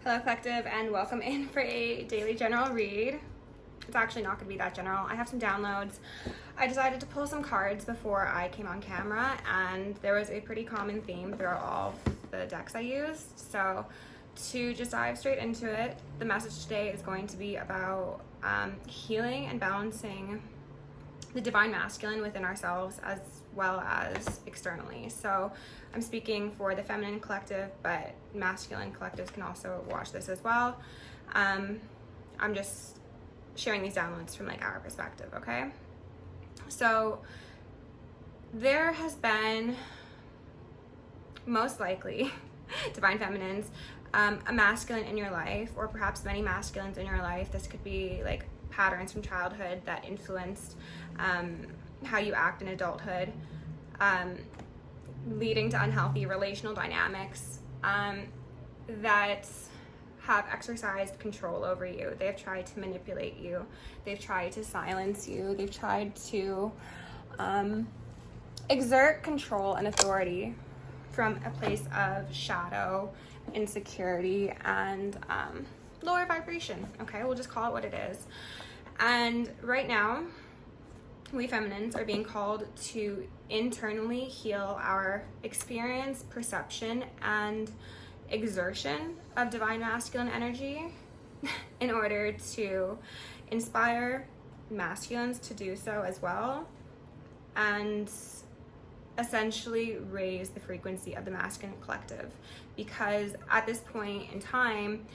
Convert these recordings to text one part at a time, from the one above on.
Hello collective, and welcome in for a daily general read. It's actually not going to be that general. I have some downloads. I decided to pull some cards before I came on camera, and there was a pretty common theme throughout all the decks I used. So to just dive straight into it, the message today is going to be about healing and balancing the divine masculine within ourselves as well as externally. So I'm speaking for the feminine collective, but masculine collectives can also watch this as well. I'm just sharing these downloads from like our perspective, okay? So there has been, most likely, divine feminines, a masculine in your life, or perhaps many masculines in your life. This could be like patterns from childhood that influenced how you act in adulthood, leading to unhealthy relational dynamics that have exercised control over you. They've tried to manipulate you. They've tried to silence you. They've tried to exert control and authority from a place of shadow, insecurity, and lower vibration. Okay, we'll just call it what it is. And right now, we feminines are being called to internally heal our experience, perception, and exertion of divine masculine energy in order to inspire masculines to do so as well, and essentially raise the frequency of the masculine collective. Because at this point in time,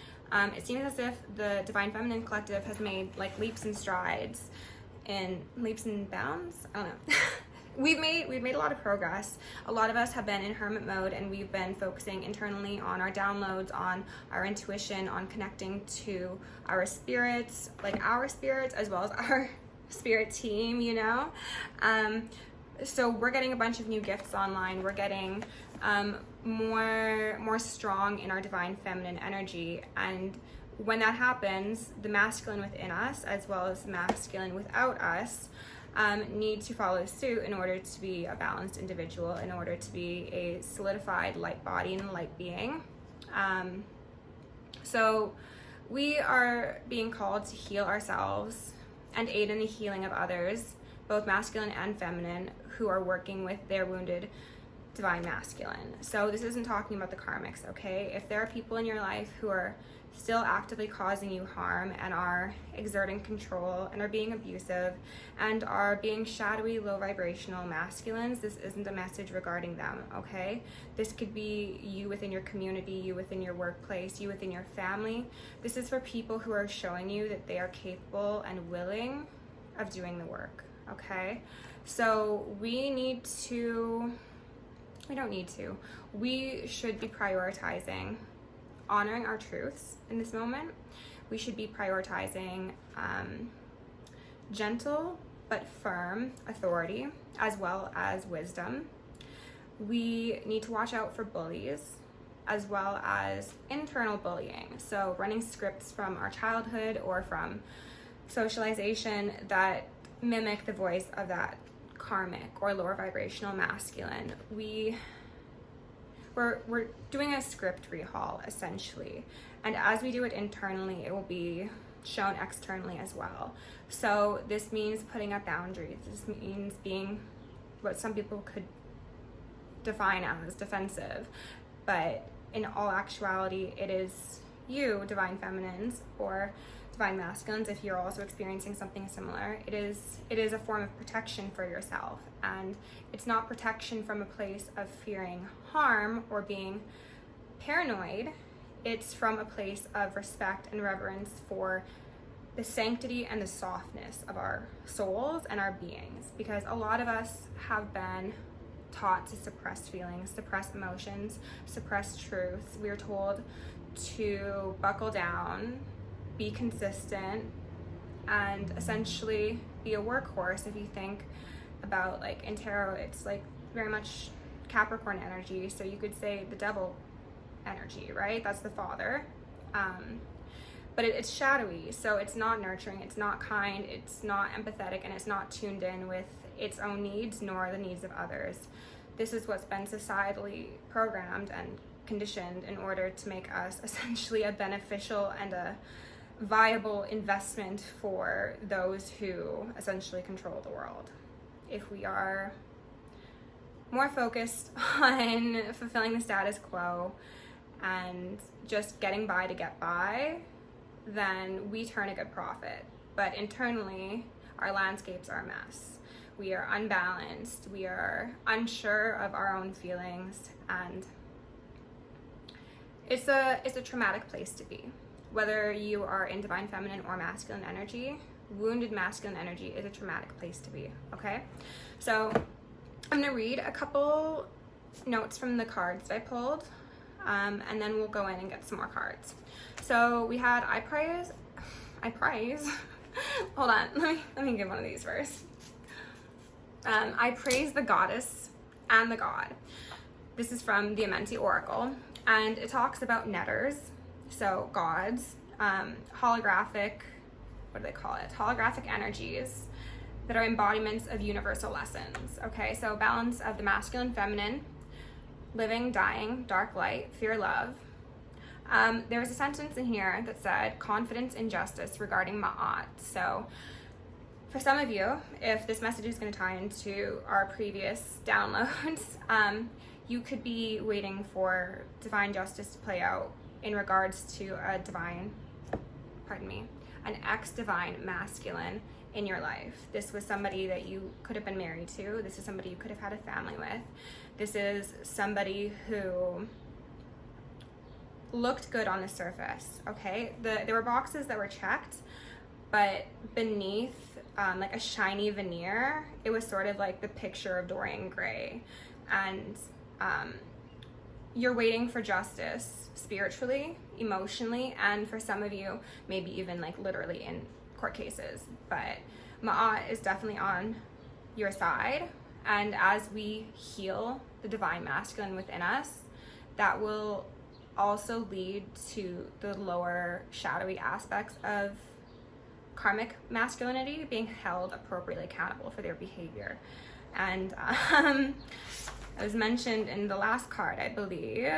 it seems as if the divine feminine collective has made like leaps and strides and leaps and bounds. I don't know. We've made a lot of progress. A lot of us have been in hermit mode, and we've been focusing internally on our downloads, on our intuition, on connecting to our spirits, as well as our spirit team, you know? So we're getting a bunch of new gifts online. We're getting more strong in our divine feminine energy, and when that happens, the masculine within us as well as the masculine without us need to follow suit in order to be a balanced individual, in order to be a solidified light body and light being. So we are being called to heal ourselves and aid in the healing of others, both masculine and feminine, who are working with their wounded divine masculine. So this isn't talking about the karmics, okay? If there are people in your life who are still actively causing you harm and are exerting control and are being abusive and are being shadowy, low vibrational masculines, this isn't a message regarding them, okay? This could be you within your community, you within your workplace, you within your family. This is for people who are showing you that they are capable and willing of doing the work, okay? So we should be prioritizing honoring our truths in this moment. We should be prioritizing gentle but firm authority as well as wisdom. We need to watch out for bullies as well as internal bullying. So running scripts from our childhood or from socialization that mimic the voice of that karmic or lower vibrational masculine. We're doing a script rehaul essentially, and as we do it internally, it will be shown externally as well. So this means putting up boundaries. This means being what some people could define as defensive, but in all actuality, it is you, divine feminines, or divine masculines, if you're also experiencing something similar. It is a form of protection for yourself, and it's not protection from a place of fearing harm or being paranoid. It's from a place of respect and reverence for the sanctity and the softness of our souls and our beings, because a lot of us have been taught to suppress feelings, suppress emotions, suppress truths. We're told to buckle down, be consistent, and essentially be a workhorse. If you think about, like, in tarot, it's like very much Capricorn energy, so you could say the devil energy, right? That's the father, but it's shadowy, so it's not nurturing, it's not kind, it's not empathetic, and it's not tuned in with its own needs nor the needs of others. This is what's been societally programmed and conditioned in order to make us essentially a beneficial and a viable investment for those who essentially control the world. If we are more focused on fulfilling the status quo and just getting by to get by, then we turn a good profit. But internally, our landscapes are a mess. We are unbalanced, we are unsure of our own feelings, and it's a traumatic place to be. Whether you are in divine feminine or masculine energy, wounded masculine energy is a traumatic place to be, okay? So I'm gonna read a couple notes from the cards that I pulled, and then we'll go in and get some more cards. So we had I praise. Hold on, let me give one of these first. I praise the goddess and the god. This is from the Amenti Oracle, and it talks about netters, so gods, holographic, what do they call it? Holographic energies that are embodiments of universal lessons. Okay, so balance of the masculine, feminine, living, dying, dark, light, fear, love. There was a sentence in here that said confidence in justice regarding Ma'at. So for some of you, if this message is going to tie into our previous downloads, you could be waiting for divine justice to play out in regards to an ex-divine masculine in your life. This was somebody that you could have been married to. This is somebody you could have had a family with. This is somebody who looked good on the surface, okay? There were boxes that were checked, but beneath like a shiny veneer, it was sort of like the picture of Dorian Gray. And you're waiting for justice spiritually, emotionally, and for some of you, maybe even like literally in court cases. But Ma'at is definitely on your side. And as we heal the divine masculine within us, that will also lead to the lower shadowy aspects of karmic masculinity being held appropriately accountable for their behavior. And as mentioned in the last card, I believe,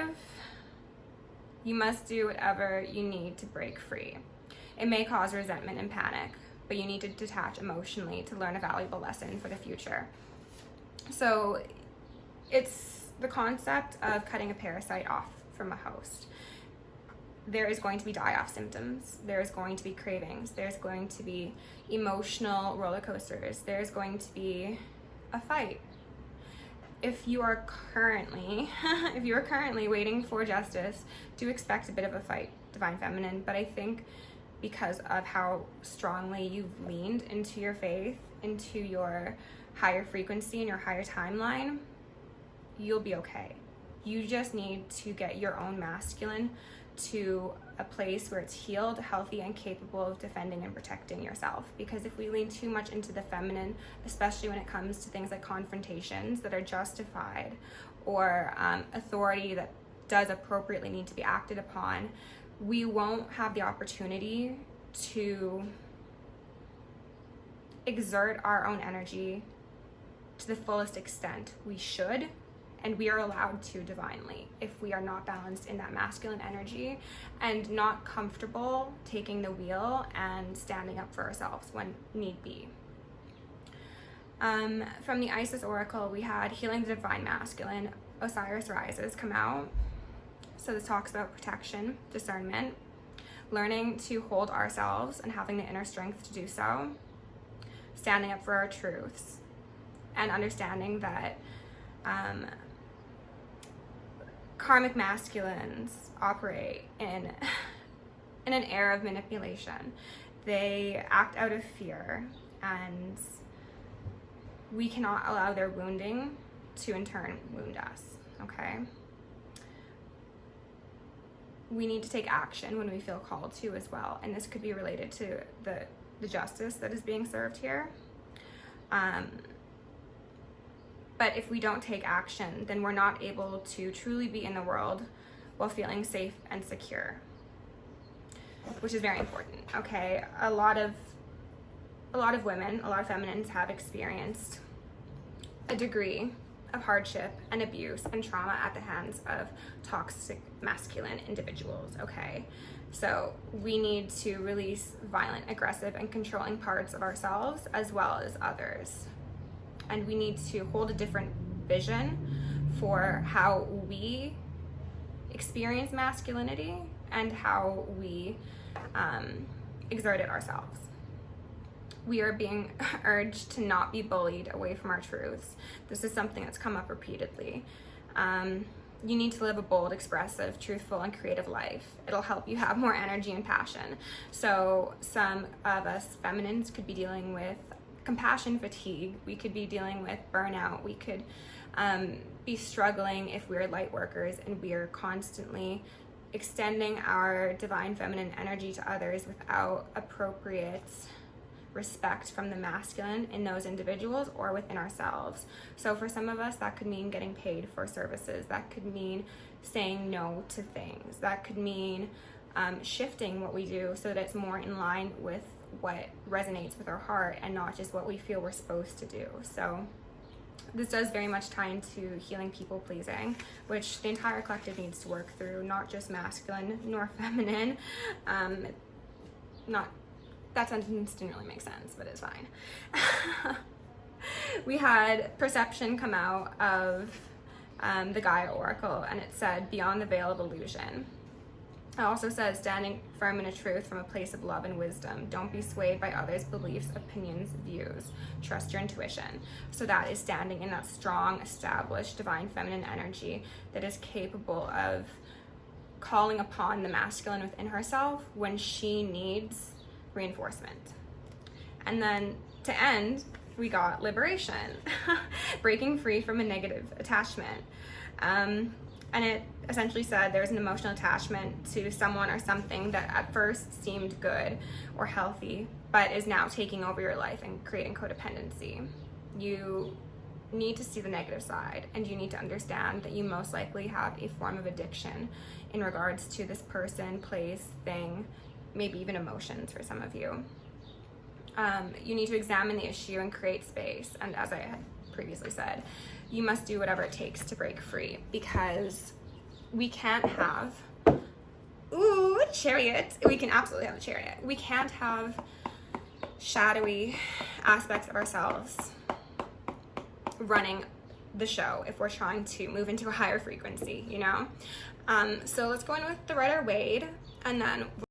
you must do whatever you need to break free. It may cause resentment and panic, but you need to detach emotionally to learn a valuable lesson for the future. So it's the concept of cutting a parasite off from a host. There is going to be die-off symptoms. There's going to be cravings. There's going to be emotional roller coasters. There's going to be a fight. If you are currently waiting for justice, do expect a bit of a fight, divine feminine. But I think because of how strongly you've leaned into your faith, into your higher frequency and your higher timeline, you'll be okay. You just need to get your own masculine to a place where it's healed, healthy, and capable of defending and protecting yourself. Because if we lean too much into the feminine, especially when it comes to things like confrontations that are justified or authority that does appropriately need to be acted upon, we won't have the opportunity to exert our own energy to the fullest extent we should. And we are allowed to divinely if we are not balanced in that masculine energy and not comfortable taking the wheel and standing up for ourselves when need be. From the Isis Oracle, we had Healing the Divine Masculine, Osiris Rises come out. So this talks about protection, discernment, learning to hold ourselves and having the inner strength to do so, standing up for our truths, and understanding that karmic masculines operate in an era of manipulation. They act out of fear, and we cannot allow their wounding to in turn wound us, okay? We need to take action when we feel called to as well, and this could be related to the justice that is being served here. But if we don't take action, then we're not able to truly be in the world while feeling safe and secure, which is very important, okay? A lot of women, a lot of feminines have experienced a degree of hardship and abuse and trauma at the hands of toxic masculine individuals, okay? So we need to release violent, aggressive, and controlling parts of ourselves as well as others. And we need to hold a different vision for how we experience masculinity and how we exert it ourselves. We are being urged to not be bullied away from our truths. This is something that's come up repeatedly. You need to live a bold, expressive, truthful, and creative life. It'll help you have more energy and passion. So some of us feminines could be dealing with compassion fatigue. We could be dealing with burnout. We could be struggling if we're light workers and we are constantly extending our divine feminine energy to others without appropriate respect from the masculine in those individuals or within ourselves. So for some of us, that could mean getting paid for services. That could mean saying no to things. That could mean shifting what we do so that it's more in line with what resonates with our heart and not just what we feel we're supposed to do. So this does very much tie into healing people pleasing, which the entire collective needs to work through, not just masculine nor feminine. That sentence didn't really make sense, but it's fine. We had perception come out of the Gaia Oracle, and it said, beyond the veil of illusion. It also says, standing firm in a truth from a place of love and wisdom. Don't be swayed by others' beliefs, opinions, views. Trust your intuition. So that is standing in that strong, established, divine feminine energy that is capable of calling upon the masculine within herself when she needs reinforcement. And then to end, we got liberation, breaking free from a negative attachment. And it essentially said there's an emotional attachment to someone or something that at first seemed good or healthy, but is now taking over your life and creating codependency. You need to see the negative side, and you need to understand that you most likely have a form of addiction in regards to this person, place, thing, maybe even emotions for some of you. You need to examine the issue and create space. And as I had previously said, you must do whatever it takes to break free, because we can't have, chariot. We can absolutely have a chariot. We can't have shadowy aspects of ourselves running the show if we're trying to move into a higher frequency, you know? So let's go in with the Rider Waite, and then